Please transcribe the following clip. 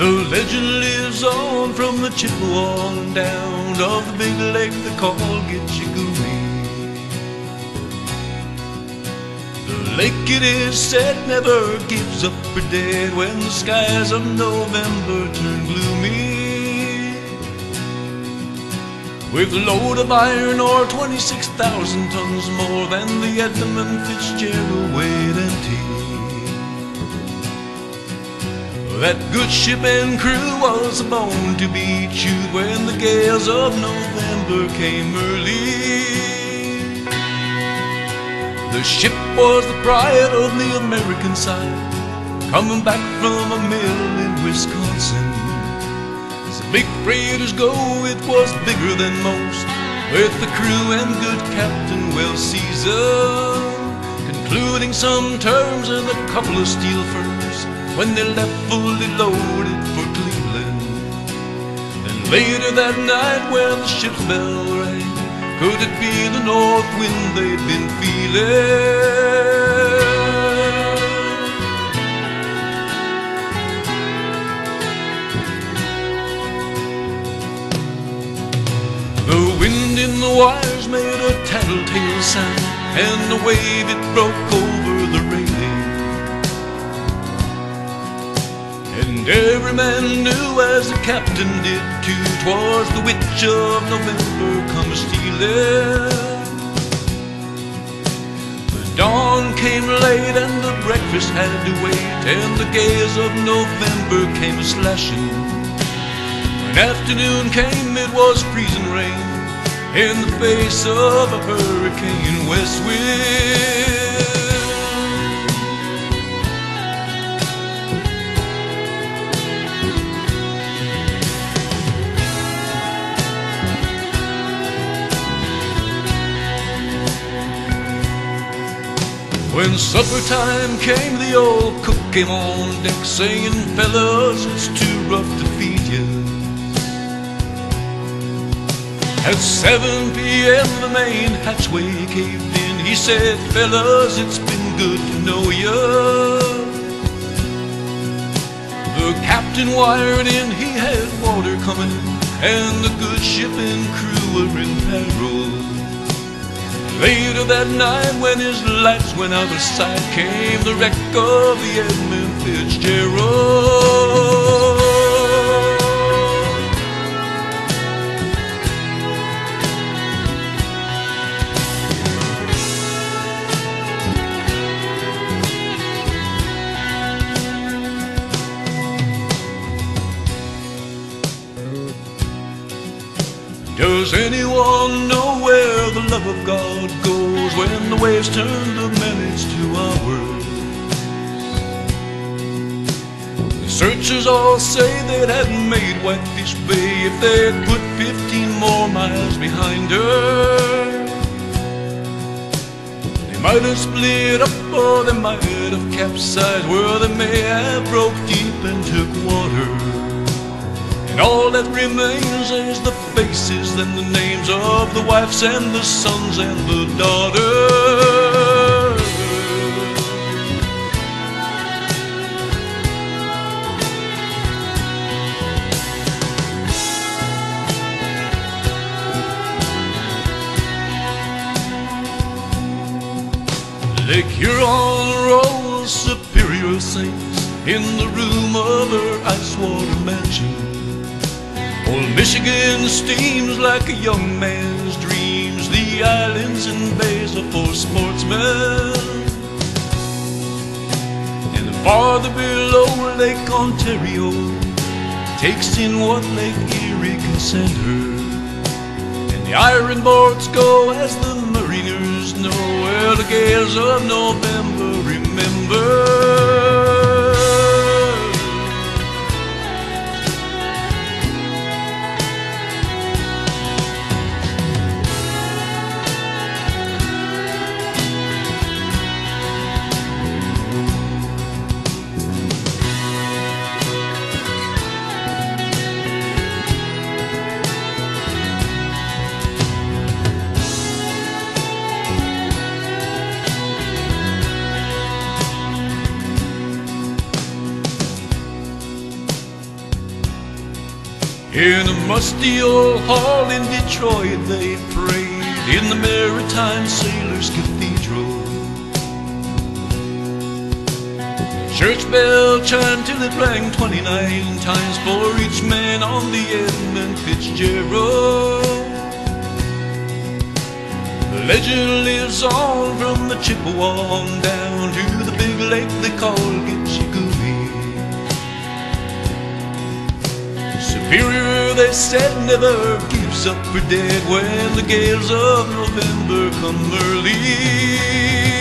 The legend lives on from the Chippewa on down of the big lake they call Gitchagumi. The lake, it is said, never gives up her dead when the skies of November turn gloomy. With a load of iron ore 26,000 tons more than the EDMUND FITZGERALD weighed empty. That good ship and crew was a bone to be chewed when the gales of November came early. The ship was the pride of the American side, coming back from a mill in Wisconsin. As the big freighters go, it was bigger than most, with the crew and good Captain well seasoned, concluding some terms and a couple of steel furs when they left fully loaded for Cleveland. Then later that night when the ship's bell rang, could it be the north wind they'd been feeling? The wind in the wires made a tattletale sound, and the wave it broke over the railing. And every man knew, as the captain did too, 'twas the witch of November come stealing. The dawn came late and the breakfast had to wait, and the gales of November came a-slashing. When afternoon came, it was freezing rain in the face of a hurricane west wind. When supper time came, the old cook came on deck saying, "Fellas, it's too rough to feed you." At 7 p.m. the main hatchway caved in. He said, "Fellas, it's been good to know you." The captain wired in, he had water coming, and the good ship and crew were in peril. Later that night, when his lights went out of sight, came the wreck of the EDMUND FITZGERALD. Does anyone know where the love of God goes when the waves turn the minutes to hours? The searchers all say they'd have made Whitefish Bay if they'd put 15 more miles behind her. They might have split up or they might have capsized, where they may have broke deep and took water. And all that remains is the faces and the names of the wives and the sons and the daughters. Lake Huron rolls superior saints in the room of her ice-water mansion. Old Michigan steams like a young man's dreams. The islands and bays are for sportsmen. And farther below, Lake Ontario takes in what Lake Erie can send her. And the iron boats go as the mariners know, where the gales of November remember. In a musty old hall in Detroit they prayed in the Maritime Sailors Cathedral. Church bell chimed till it rang 29 times for each man on the EDMUND FITZGERALD. The legend lives on from the Chippewa on down to the big lake they call Gitchigumi. Superior, they said, never gives up for dead when the gales of November come early.